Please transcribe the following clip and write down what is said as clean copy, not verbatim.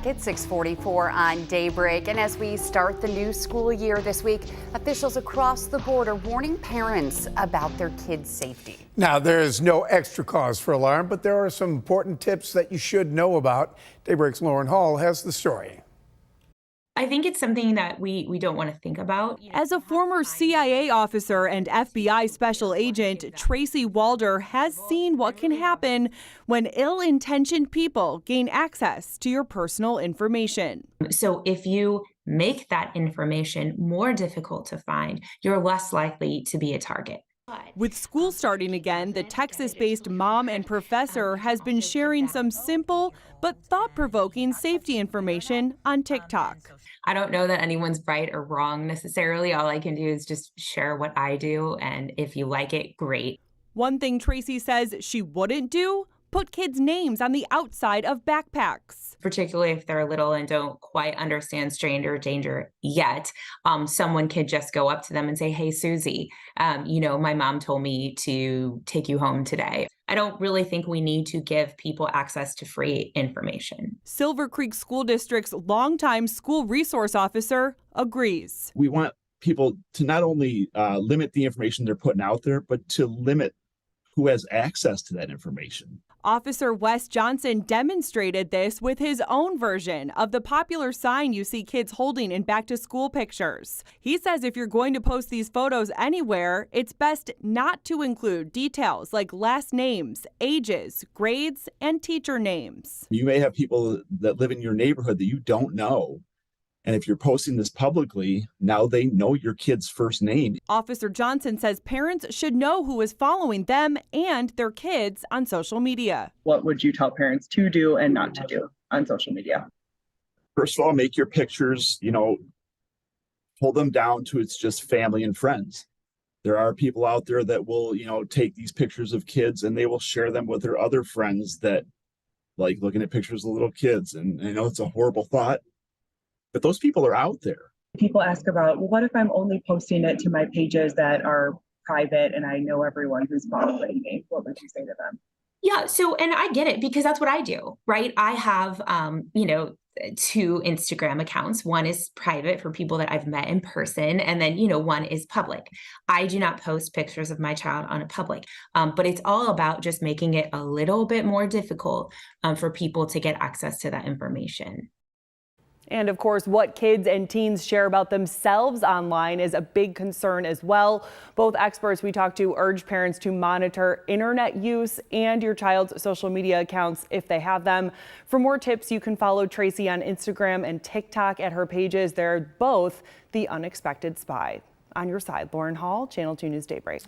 It's 6:44 on Daybreak, and as we start the new school year this week, officials across the board are warning parents about their kids' safety. Now, there is no extra cause for alarm, but there are some important tips that you should know about. Daybreak's Lauren Hall has the story. I think it's something that we don't want to think about. As a former CIA officer and FBI special agent, Tracy Walder has seen what can happen when ill-intentioned people gain access to your personal information. So if you make that information more difficult to find, you're less likely to be a target. With school starting again, the Texas-based mom and professor has been sharing some simple but thought-provoking safety information on TikTok. I don't know that anyone's right or wrong necessarily. All I can do is just share what I do, and if you like it, great. One thing Tracy says she wouldn't do: put kids' names on the outside of backpacks. Particularly if they're little and don't quite understand stranger danger yet, someone could just go up to them and say, "Hey, Susie, my mom told me to take you home today." I don't really think we need to give people access to free information. Silver Creek School District's longtime school resource officer agrees. We want people to not only limit the information they're putting out there, but to limit who has access to that information. Officer Wes Johnson demonstrated this with his own version of the popular sign you see kids holding in back-to-school pictures. He says if you're going to post these photos anywhere, it's best not to include details like last names, ages, grades, and teacher names. You may have people that live in your neighborhood that you don't know. And if you're posting this publicly, now they know your kid's first name. Officer Johnson says parents should know who is following them and their kids on social media. What would you tell parents to do and not to do on social media? First of all, make your pictures, pull them down to it's just family and friends. There are people out there that will, take these pictures of kids and they will share them with their other friends that like looking at pictures of little kids. And I know it's a horrible thought, but those people are out there. People ask about, well, what if I'm only posting it to my pages that are private and I know everyone who's following me? What would you say to them? Yeah, and I get it because that's what I do, right? I have, 2 Instagram accounts. One is private for people that I've met in person, and then, one is public. I do not post pictures of my child on a public, but it's all about just making it a little bit more difficult for people to get access to that information. And of course, what kids and teens share about themselves online is a big concern as well. Both experts we talked to urge parents to monitor internet use and your child's social media accounts if they have them. For more tips, you can follow Tracy on Instagram and TikTok at her pages. They're both The Unexpected Spy. On your side, Lauren Hall, Channel 2 News Daybreak.